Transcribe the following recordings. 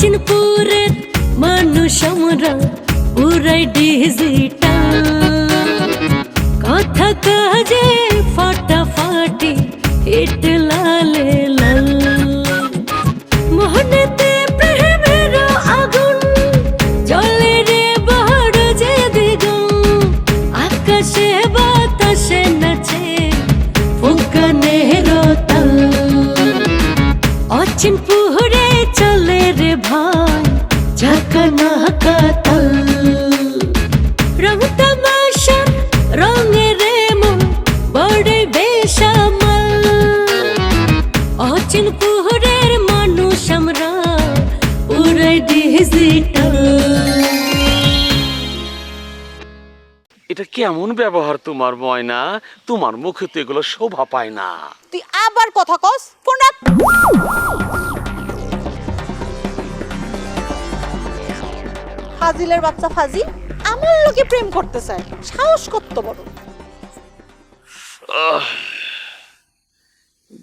অচিনপুরের মানুষ আমরা পুরাই ডিজিটাল, কথা কাজে ফাটাফাটি হিট লালে লাল। মোহনেতে প্রেমের আগুন জ্বলে রে বড় যে দ্বিগুণ, আকাশে বাতাসে নাচে ফুকানের তাল। অচিনপুরে চলে রে ভাই ঝাঁকানাকা তাল, রং তামাশার রঙে রে মন বড় বেসামাল। অচিনপুরের মানুষ আমরা পুরাই ডিজিটাল। এটা কেমন ব্যবহার তোমার ময়না? তোমার মুখে তো এগুলো শোভা পায় না। তুই আবার কথা কস, ফোন রাখ। ফাজিলের বাচ্চা ফাজিল আমার লোকে প্রেম করতে চায়, সাহস কত বড়।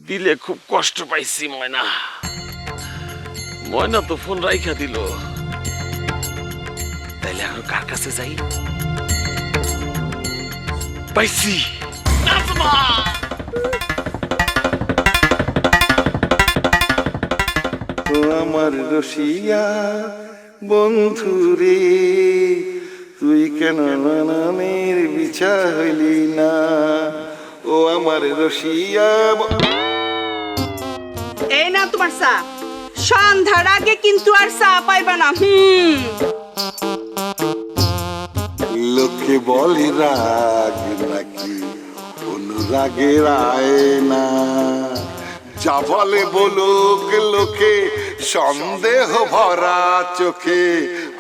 দিলে খুব কষ্ট পাইছি ময়না। ময়না তো ফোন রাইখা দিল, তাইলে আর কার কাছে যাই? পাইছি, নাজমা। আমার রসিয়া বন্ধু রে, তুই কেন নামের বিছা হইলি না? ও আমার রসিয়া। এই না তোমার চা, সন্ধ্যার আগে কিন্তু আর চা পাইবা না। লোকে বলে রাগ নাকি অনুরাগের আয়না, যা বলে বলুক লোকে সন্দেহ ভরা চোখে।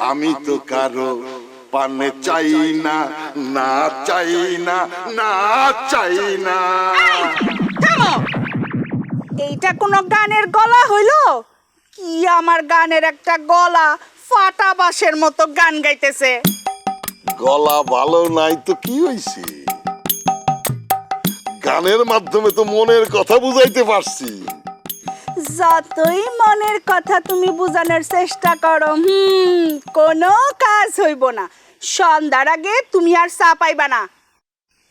আমি তো কারো পানে চাই না, না চাই না, না চাই না। থামো, এইটা কোন গানের গলা হইল কি? আমার গানের একটা গলা ফাটা বাঁশের মতো গান গাইতেছে। গলা ভালো নাই তো কি হইছে? গানের মাধ্যমে তো মনের কথা বুঝাইতে পারছি। যতই মনের কথা তুমি বুঝানোর চেষ্টা করো, কোনো কাজ হইব না। সন্ধ্যার আগে তুমি আর চা পাইবা না।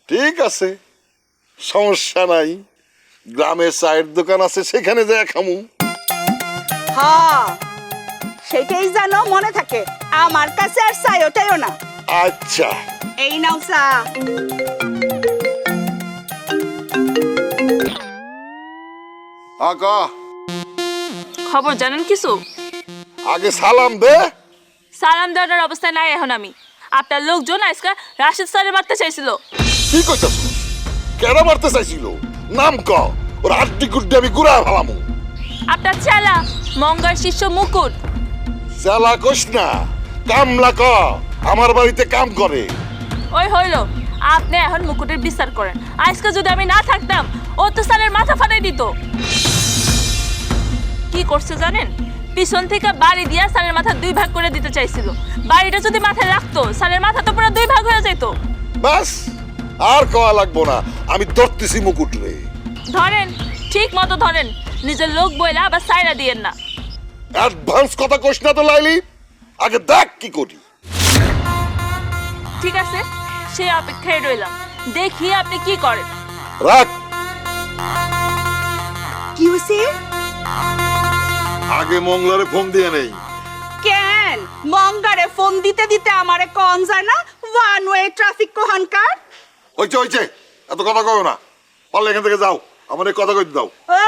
ঠিক আছে, সমস্যা নাই। গ্রামে চায়ের দোকান আছে, সেখানে যাই খামু। হ্যাঁ, সেটাই জানো, মনে থাকে। আমার কাছে আর চাই ওটাইও না। আচ্ছা, এই নাও চা। আগা খবর জানেন কিছু? আগে সালাম দে। সালাম দেওয়ার অবস্থায় নাই এখন আমি। আপনার লোকজন আজকে রাশিদ স্যারের মারতে চাইছিল। কি কইতাছ? কেডা মারতে চাইছিল? নাম ক, ওর আটটি গুড্ডি আমি গুড়া ফেলামু। আপনার চেলা মঙ্গার শিষ্য মুকুট। চালা কইস না, কামলা ক, আমার বাড়িতে কাম করে। ওই হইল, আপনি এখন মুকুটের বিচার করেন। আজকে যদি আমি না থাকতাম, ও তো স্যারের মাথা ফাটাই দিত। কি করছে জানেন? পিছন থেকে বাড়ি দিয়া স্যারের মাথা দুই ভাগ করে দিতে চাইছিল। বাড়িটা যদি মাথায় রাখতো, স্যারের মাথা তো পুরো দুই ভাগ হয়ে যেত। বাস, আর কওয়া লাগবো না, আমি ধরতেছি মুকুট রে। ধরেন, ঠিক মতো ধরেন। নিজের লোক বইলা আবার সাইরা দিয়েন না। অ্যাডভান্স কথা কইস না তো লাইলি, আগে দেখ কি করি। ঠিক আছে, সে অপেক্ষায় রইলাম, দেখি আপনি কি করেন। রাখ। কি হইছে? আগে মংলারে ফোন দিয়ে নেই। কেন মঙ্গারে ফোন দিতে দিতে আমারে কোন যায় না? ওয়ান ওয়ে ট্রাফিক কোহানকার। হইছে, এত কথা কও না। পারলে এখান থেকে যাও, আমার এই কথা কইতে দাও। ও,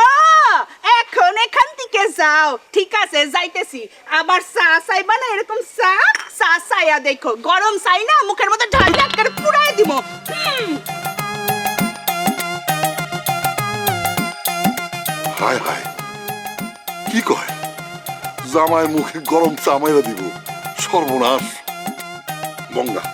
এখন এখান থেকে যাও। ঠিক আছে, যাইতেছি। আবার চা চাইবা না? এরকম চা চা চাইয়া দেখো, গরম চাই না, মুখের মধ্যে ঢাল করে পুরাই দিব। হায় হায়, কি কয়? জামাই মুখে গরম চা মাইরা দিব? সর্বনাশ। গঙ্গা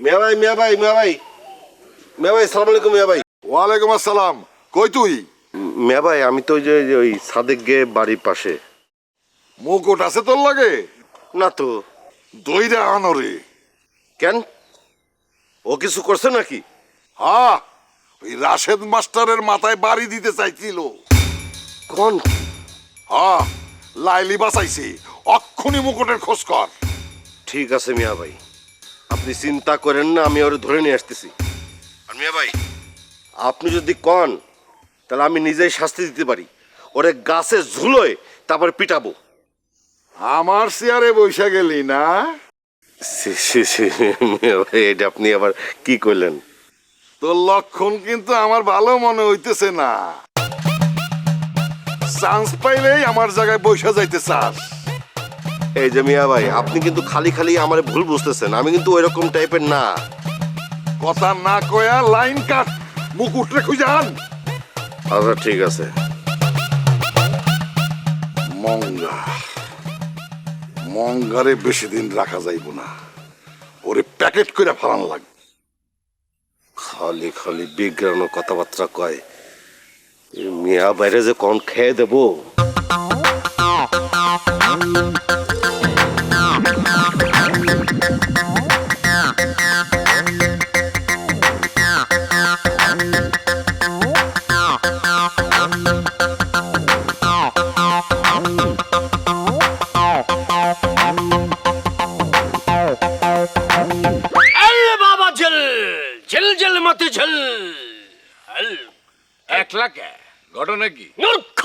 মিয়া ভাই, মিয়া ভাই, মিয়া ভাই, মিয়া ভাই, সালাম আলাইকুম মিয়া ভাই। ওয়ালাইকুম আসসালাম। কই তুই? মিয়া ভাই, আমি তো ওই সাদেক গে বাড়ির পাশে। মুকুট আছে তোর লাগে? না তো। দইরা আনরে, কেন ও কিছু করছে নাকি? হ্যাঁ, ওই রাশেদ মাস্টারের মাথায় বাড়ি দিতে চাইছিল। কোন? হ্যাঁ, লাইলি বাঁচাইছে। অক্ষুনি মুকুটের খোঁজ কর। ঠিক আছে মিয়া ভাই, আপনি চিন্তা করেন না, আমি ওরে ধরে নিয়ে আসতেছি। আর মিয়া ভাই, আপনি যদি কন তাহলে আমি নিজেই শাস্তি দিতে পারি। ওরে গাছে ঝুলোয় তারপর পিটাবো। আমার চেয়ারে বৈশা গেলি না? মিয়া ভাই, এটা আপনি আবার কি করলেন? তোর লক্ষণ কিন্তু আমার ভালো মনে হইতেছে না। চান্স পাইলেই আমার জায়গায় বৈশা যাইতে চাস। এই যে মিয়া ভাই, আপনি কিন্তু খালি খালি আমার ভুল বুঝতেছেন। আমি কিন্তু ওইরকম টাইপের না। কথা না কয়া লাইন কাট, মুকুটরে খুঁজে আন। আচ্ছা ঠিক আছে। মঙ্গারে বেশি দিন রাখা যাইব না, ওরে প্যাকেট করে ফালান লাগবে। খালি খালি বিজ্ঞান কথাবার্তা কয়। এই মিয়া বাইরে যে কোন খেয়ে দেবো। ঘটনা কি? মূর্খ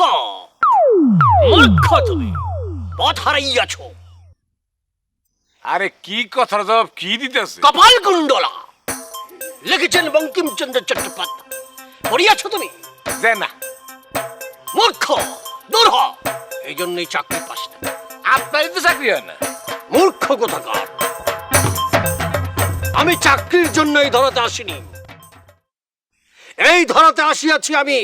মূর্খ, তুমি পথ হারাইয়াছ। আরে কি কথার জবাব কি দিতেছে? কপাল কুণ্ডলা লিখেছেন বঙ্কিমচন্দ্র চট্টোপাধ্যায়। পড়িয়াছ তুমি? যে না। মূর্খ, দূর হ। এই জন্যই চাকরি পাস না। আপনারই তো চাকরি হয় না। মূর্খ কোথাকার। আমি চাকরির জন্য এই ধরাতে আসিনি। এই ধরাতে আসিয়াছি আমি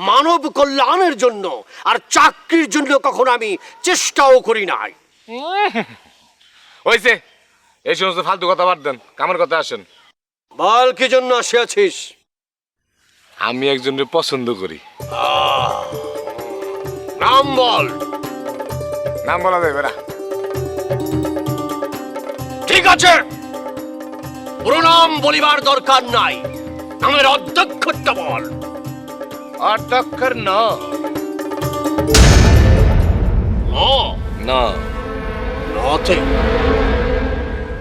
মানব কল্যাণের জন্য, আর চাকরির জন্য কখনো আমি চেষ্টাও করি নাই। হইছে, এই সমস্ত ফালতু কথা বাদ দেন, কামের কথা আসেন। বল কি জন্য আসিয়াছিস? আমি একজনকে পছন্দ করি। নাম বল। নাম বলা যাবে না। ঠিক আছে, পুরো নাম বলিবার দরকার নাই। নামের অধ্যক্ষটা বল। অধ্যক্ষর ন ও না নতে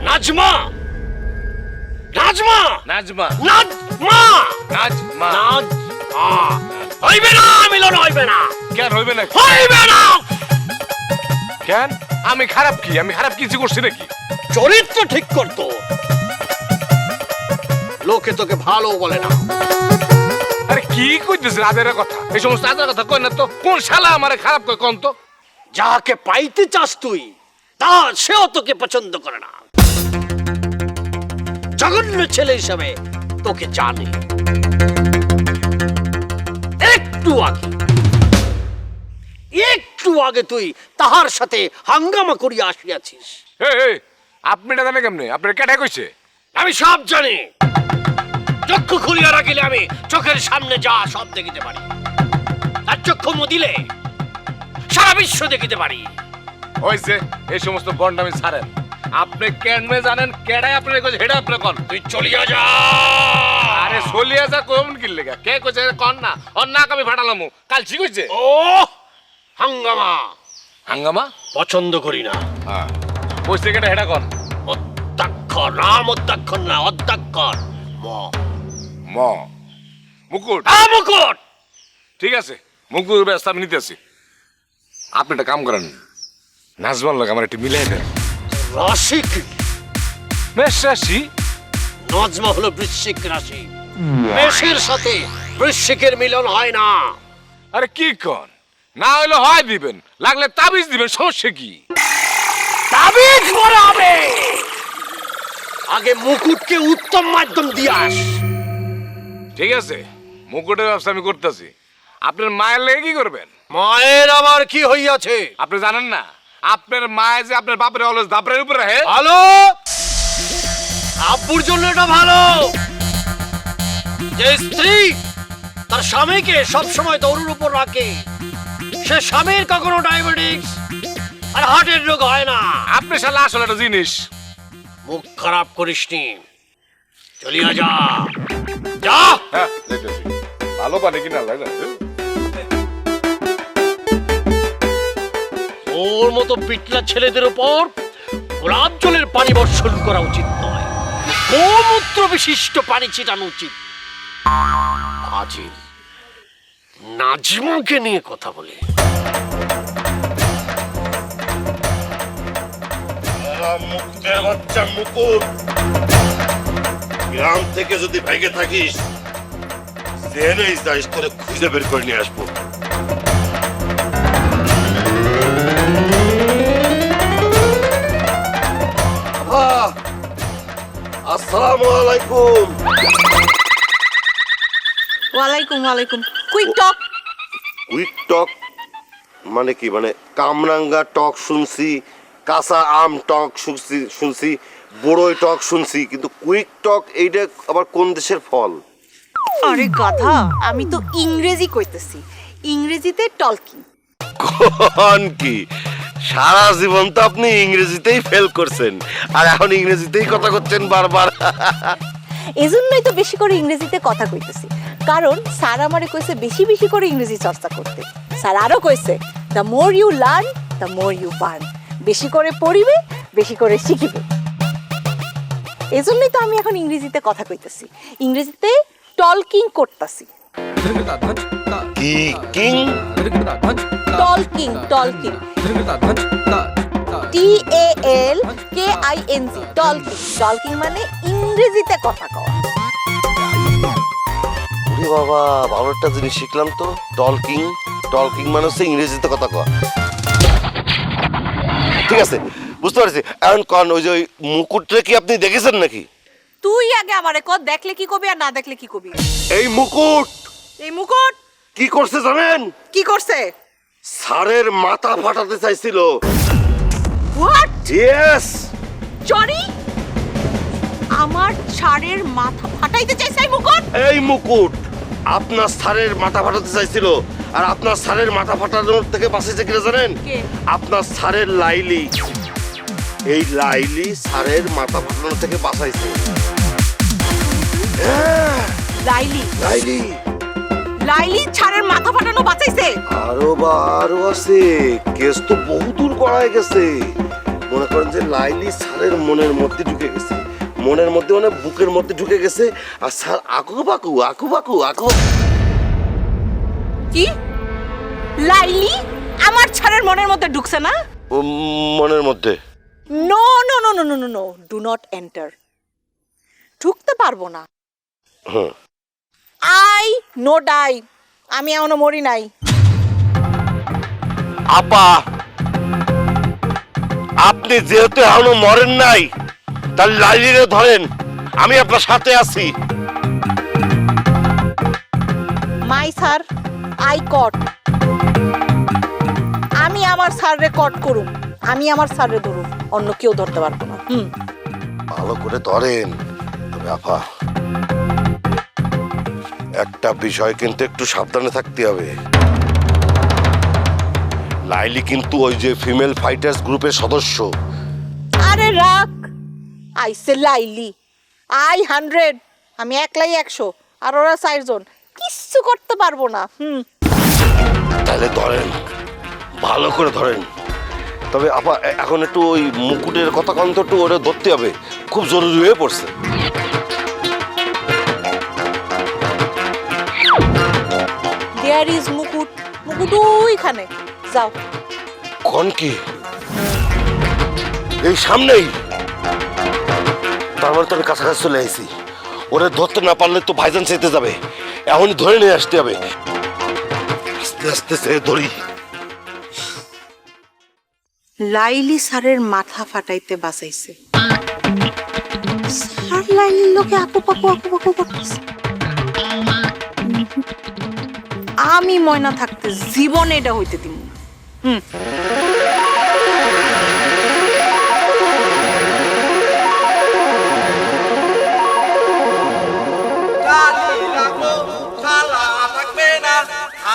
নাজমা। নাজমা নাজমা নাজমা নাজমা নাজমা হইবে না, মিলন হইবে না। কেন হইবে না? হইবে না। কেন? আমি খারাপ কি? আমি খারাপ কিছু করছি নাকি? চরিত্র ঠিক করতো, লোকে তোকে ভালো বলে না। আরে কি কইতেছেন আদের কথা? এই সমস্ত আদের কথা কই না তো। কোন শালা আমারে খারাপ কই কোন তো? যাকে পাইতে চাস তুই, তা সেও তোকে পছন্দ করে না। জঘন্য ছেলে হিসাবে তোকে জানে। একটু আগে তুই তাহার সাথে হাঙ্গামা করিয়া আসিয়াছিস। এই আপনি এটা জানেন কেমনে? আপনার কেটে কইছে? আমি সব জানি। চক্ষু খুলিয়া রাখিলে আমি চোখের সামনে যা সব দেখিতে পারি। আর চক্ষু মুদিলে সারা বিশ্ব দেখিতে পারি। হইছে, এই সমস্ত বন্ডামি ছাড়েন। আপনি কেমনে জানেন? কেডাই আপনার কইছে হেডা আপনি কোন? তুই চলিয়া যা। আরে চলিয়া যা কোন কি লাগা? কে কইছে কোন না? অন না আমি ফাটালামু। কাল ঠিক কইছে? ও হাঙ্গামা হাঙ্গামা পছন্দ করি না। হ্যাঁ, কইছে কেডা হেডা কোন? অধ্যক্ষর, নাম অধ্যক্ষর না, অধ্যক্ষর। ম ম মুকুট। মুকুট। ঠিক আছে, মুকুট ব্যবস্থা আমি নিতেছি। আপনি একটা কাম করেন, নাজমার লোক আমার একটু মিলাই দেন। রাশি কি? মেষ রাশি। নাজমা হলো বৃশ্চিক রাশি। মেষের সাথে বৃশ্চিকের মিলন হয় না। আরে কি কোন? না হইলে হয় দিবেন, লাগলে তাবিজ দিবেন, সমস্যা কি? তাবিজ করা হবে। আগে মুকুটকে উত্তম মাধ্যম দিয়ে আস। ঠিক আছে, মুকুটের ব্যবস্থা আমি করতেছি। আপনার মায়ের লেগে কি করবেন? মায়ের আবার কি হইয়াছে? আপনি জানেন না আপনার মায়ে যে আপনার বাপের অলস দাপড়ের উপরে রাখে? ভালো, আব্বুর জন্য এটা ভালো। যে স্ত্রী তার স্বামীকে সবসময় দৌড়ের উপর রাখে, সে স্বামীর কখনো ডায়াবেটিস আর হার্টের রোগ হয় না। আপনি শালা আসলে একটা জিনিস মুখ খারাপ করিসনি, চলিয়া যা যা। হ্যাঁ যাইতেছি। ভালো পানি কিনা লাগে ওর মতো পিটলা ছেলেদের উপর গোলাপ জলের পানি বর্ষণ করা উচিত নয়, গোমূত্র বিশিষ্ট পানি ছিটানো উচিত। আজি নাজমাকে নিয়ে কথা বলে। মুকুটের বাচ্চা মুকুট, গ্রাম থেকে যদি ভেগে থাকিস জেনেই যাইস, তোরে খুঁজে বের করে নিয়ে আসবো। আসসালামু আলাইকুম। ওয়ালাইকুম ওয়ালাইকুম। কুইক টক। কুইক টক মানে কি? মানে কামরাঙ্গা টক শুনছি, কাঁচা আম টক শুনছি, বড়ই টক শুনছি, কিন্তু কুইক টক এইটা আবার কোন দেশের ফল? আরে গাধা, আমি তো ইংরেজি কইতেছি, ইংরেজিতে টলকিং। কোন কি সারা জীবন তো আপনি ইংরেজিতেই ফেল করছেন, আর এখন ইংরেজিতেই কথা করছেন বারবার। এজন্যই তো বেশি করে ইংরেজিতে কথা কইতেছি, কারণ স্যার আমারে কইছে বেশি বেশি করে ইংরেজি চর্চা করতে। স্যার আরো কইছে the more you learn the more you burn, বেশি করে পড়িবে বেশি করে শিখিবে। এজন্যই তো আমি এখন ইংরেজিতে কথা কইতেছি, ইংরেজিতে টলকিং করতেছি। কি কিং? টলকিং টলকিং TALKING টলকিং। টলকিং মানে ইংরেজিতে কথা কওয়া। ওরে বাবা, ভালো একটা জিনিস শিখলাম তো। টলকিং, টলকিং মানে হচ্ছে ইংরেজিতে কথা কওয়া। ঠিক আছে, বুঝতে পারছি। এখন কন, ওই যে ওই মুকুটটা কি আপনি দেখেছেন নাকি? তুই আগে আমারে কর, দেখলে কি কবি আর না দেখলে কি কবি। এই মুকুট এই মুকুট কি করছে জানেন? কি করছে? স্যারের মাথা ফাটাতে চাইছিল। হোয়াট? ইয়েস। জনি আমার ছাড়ের মাথা ফাটাইতে চাইছে এই মুকুট? এই মুকুট আপনার স্যারের মাথা ফাটাতে চাইছিল, আর আপনার স্যারের মাথা ফাটানোর থেকে বাঁচিয়েছে কিনা জানেন? কে? আপনার স্যারের লাইলি। এই লাইলি স্যারের মাথা ফাটানোর থেকে বাঁচাইছে। হ্যাঁ, লাইলি লাইলি। লাইলি ছাড়ের মাথা ফাটানো বাঁচাইছে? আরো আছে, কেস তো বহুদূর গড়ায় গেছে। মনে করেন যে লাইলি স্যারের মনের মধ্যে ঢুকে গেছে, মনের মধ্যে মানে বুকের মধ্যে ঢুকে গেছে, আর স্যার আকু বাকু। কি? লাইলি আমার ছাড়ের মনের মধ্যে ঢুকছে না? মনের মধ্যে? No no no no no no no, do not enter. ঢুকতে পারবো না। হ্যাঁ। আই নো ডাই, আমি এখনো মরি নাই। আপা, আপনি যেহেতু এখনো মরেন নাই, তার লাইলিরে ধরেন, আমি আপনার সাথে আছি। মাই স্যার আই কট, আমি আমার স্যাররে কট করুম, আমি আমার স্যাররে ধরুম, অন্য কেউ ধরতে পারবো না। ভালো করে ধরেন। তবে আপা, একটা বিষয় কিন্তু একটু সাবধানে থাকতে হবে। লাইলি কিন্তু ওই যে ফিমেল ফাইটার্স গ্রুপের সদস্য। আরে রাখ, আইসে লাইলি, আই 100, আমি একলাই 100, আর ওরা 4 জন, কিচ্ছু করতে পারবো না। তাহলে ধরেন, ভালো করে ধরেন। তবে আপা, এখন একটু ওই মুকুটের কথা কন্ত একটু ওরা ধরতে হবে, খুব জরুরি হয়ে পড়ছে। দেয়ার ইজ মুকুট, মুকুট ওইখানে, যাও। কোন কি? এই সামনেই? তার মানে তো আমি কাছাকাছি চলে আসছি। ওরা ধরতে না পারলে তো ভাইজান চেতে যাবে, এখনই ধরে নিয়ে আসতে হবে। আস্তে আস্তে সে ধরি। লাইলি স্যারের মাথা ফাটাইতে বাঁচাইছে। স্যার লাইলির লোকে আকু পাকু করতেছে। আমি ময়না থাকতে জীবনে এটা হইতে দিব না।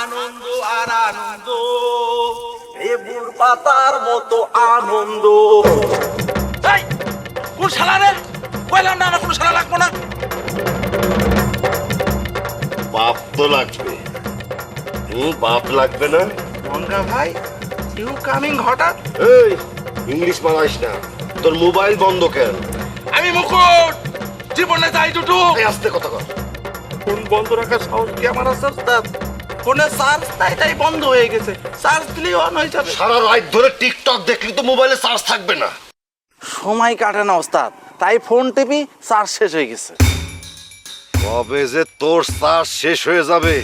আনন্দ আর আনন্দ, লেবুর পাতার মতো আনন্দ। কোন শালা রে? লাগবে? বাপ লাগবে না? মঙ্গা ভাই ইউ কামিং হঠাৎ? এই ইংলিশ মারাইস না, তোর মোবাইল বন্ধ কেন? আমি মুকুট জীবনে যাই দুটো এই আস্তে কথা কর। ফোন বন্ধ রাখার সাহস কি আমার আছে ওস্তাদ? ফোনে চার্জ তাই বন্ধ হয়ে গেছে, চার্জ দিলেই অন হয়ে যাবে। সারা রাত ধরে টিকটক দেখলি তো মোবাইলে চার্জ থাকবে না। সময় কাটে না ওস্তাদ, তাই ফোন টিপি চার্জ শেষ হয়ে গেছে। কবে যে তোর চার্জ শেষ হয়ে যাবে,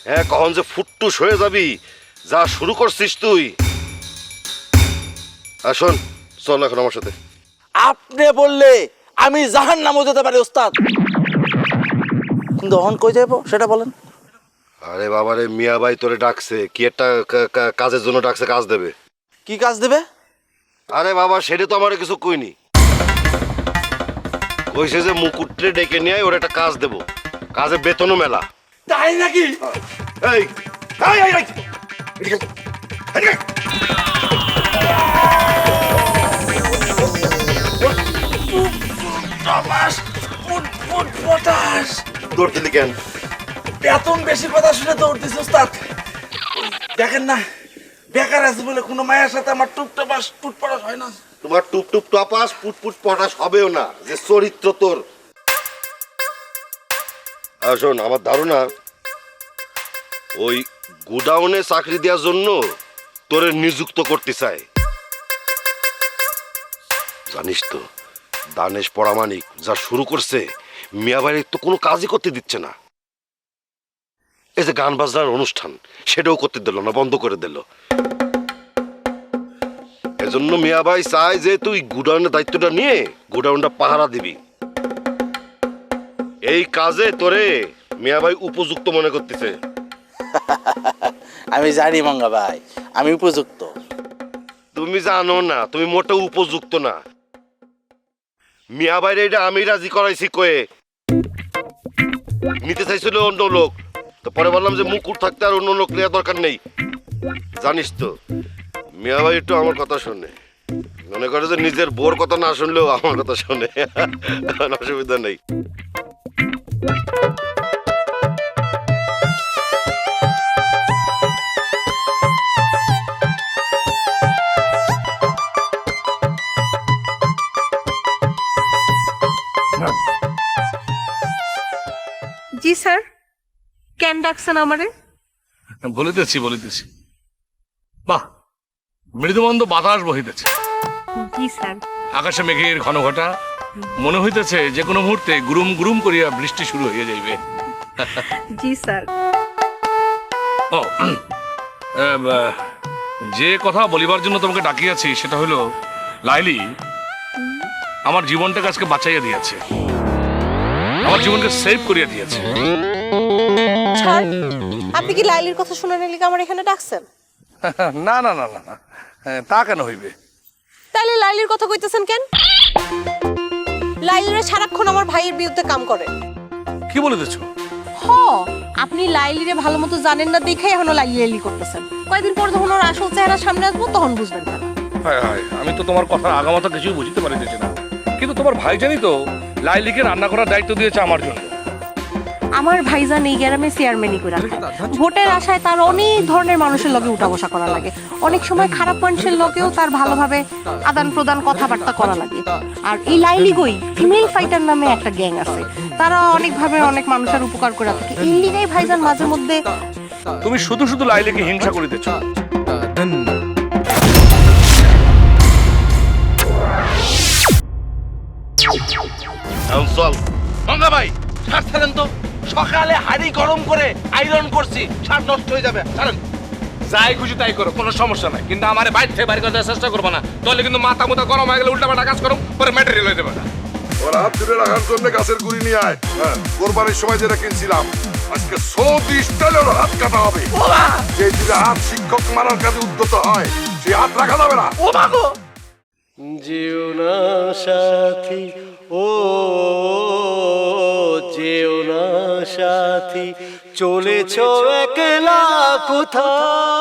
হ্যাঁ কখন যে ফুটটুস হয়ে যাবি, যা শুরু করছিস তুই। শোন, চল এখন আমার সাথে। আপনি বললে আমি জাহান্নামে যেতে পারি ওস্তাদ, কিন্তু অন কই যাবো সেটা বলেন। আরে বাবারে, মিয়া ভাই তোরে ডাকছে, কি একটা কাজের জন্য ডাকছে, কাজ দেবে। কি কাজ দেবে? আরে বাবা, সেটা তো আমার কিছু কইনি। কইছে যে মুকুটরে ডেকে নিয়ে ওর একটা কাজ দেব, কাজে বেতনও মেলা। তাই নাকি? এই এই এই, এই এদিকে, এদিকে। দৌড় দিলি কেন? বেতন বেশি কথা শুনে দৌড় দিছে ওস্তাদ। দেখেন না, বেকার আছে বলে কোনো মায়ের সাথে আমার টুপটাপাস টুটপটাস হয় না। তোমার টুপ টুপ টপাস পুটপুট পটাস হবেও না, যে চরিত্র তোর। আর শোন, আমার ধারণা ওই গুডাউনে চাকরি দেওয়ার জন্য তোরে নিযুক্ত করতে চায়। জানিস তো, দানেশ পরামানিক যা শুরু করছে, মিয়া ভাইয়ের তো কোনো কাজই করতে দিচ্ছে না। এই যে গান বাজনার অনুষ্ঠান, সেটাও করতে দিল না, বন্ধ করে দিল। এজন্য মিয়া ভাই চায় যে তুই গুডাউনের দায়িত্বটা নিয়ে গুডাউনটা পাহারা দিবি। এই কাজে তোরে মিয়া ভাই উপযুক্ত মনে করতেছে। আমি জানি মঙ্গা ভাই, আমি উপযুক্ত। তুমি জানো না, তুমি মোটেও উপযুক্ত না। মিয়া ভাইরে এটা আমি রাজি করাইছি কয়ে, নিতে চাইছিল অন্য লোক, তো পরে বললাম যে মুকুট থাকতে আর অন্য লোক নেওয়ার দরকার নেই। জানিস তো, মিয়া ভাই একটু আমার কথা শোনে, মনে করে যে নিজের বোর কথা না শুনলেও আমার কথা শোনে। অসুবিধা নেই। জি স্যার, কেন ডাকছেন আমারে? বলিতেছি বাহ, মৃদুমন্দ বাতাস বহিতেছে, জি স্যার। আকাশে মেঘের ঘন ঘটা, মনে হইতেছে যে কোনো মুহূর্তে গুরুম গুরুম করিয়া বৃষ্টি শুরু হয়ে যাইবে। জি স্যার। ও, যে কথা বলিবার জন্য তোমাকে ডাকিয়াছি সেটা হলো, লাইলি আমার জীবনটাকে আজকে বাঁচাইয়া দিয়েছে, আমার জীবনকে সেভ করিয়া দিয়েছে। স্যার, আপনি কি লাইলির কথা শুনে নিলে আমার এখানে ডাকছেন? না না না না না, তা কেন হইবে? তাহলে লাইলির কথা কইতেছেন কেন? লাইলিরা সারাক্ষণ আমার ভাইয়ের বিরুদ্ধে কাম করে। কি বলিতেছো? হ, আপনি লাইলিরে ভালো মতো জানেন না দেখাই এখনো লাইলি লাইলি করতেছেন। কয়েকদিন পর যখন ওর আসল চেহারা সামনে আসবো তখন বুঝবেন না। হায় হায়, আমি তো তোমার কথা আগামাথা কিছুই বুঝতে পারিতেছি না, কিন্তু তোমার ভাই জানি তো লাইলিকে রান্না করার দায়িত্ব দিয়েছে আমার জন্য। আমার ভাইজান এই গ্রামে চেয়ারম্যানই করে রাখে। ভোটের আশায় তার অনেক ধরনের মানুষের লগে উঠা বসা করা লাগে, অনেক সময় খারাপ মানুষের লগেও তার ভালোভাবে আদান প্রদান কথাবার্তা করা লাগে। আর এই লাইলি গই ফিমেল ফাইটার নামে একটা গ্যাং আছে, তারা অনেকভাবে অনেক মানুষের উপকার করে থাকে। এই লিগাই ভাইজান মাঝে মধ্যে। তুমি শুধু শুধু লাইলিকে হিংসা করিতেছো। চল মঙ্গা ভাই, শার্ট ছাড়েন তো, সকালে হাড়ি গরম করে আয়রন করছি, শার্ট নষ্ট হয়ে যাবে। ছাড়েন। যাই খুশি তাই করো, কোনো সমস্যা নাই, কিন্তু আমার বাইরে থেকে বাইরে করতে চেষ্টা করবো না, তাহলে কিন্তু মাথা মুথা গরম হয়ে গেলে উল্টাপাল্টা কাজ করো, পরে ম্যাটেরিয়াল হয়ে যাবে না। ওর হাত ধরে রাখার জন্য গাছের গুড়ি নিয়ে আয়। কোরবানির সময় যেটা কিনছিলাম, আজকে 130 টাকার হাত কাটা হবে। যে দিলে হাত শিক্ষক মারার কাজে উদ্যত হয়, সেই হাত রাখা যাবে না। ও মাগো, যেও না সাথী, ও যেও না সাথী, চলেছ একলা কোথায়।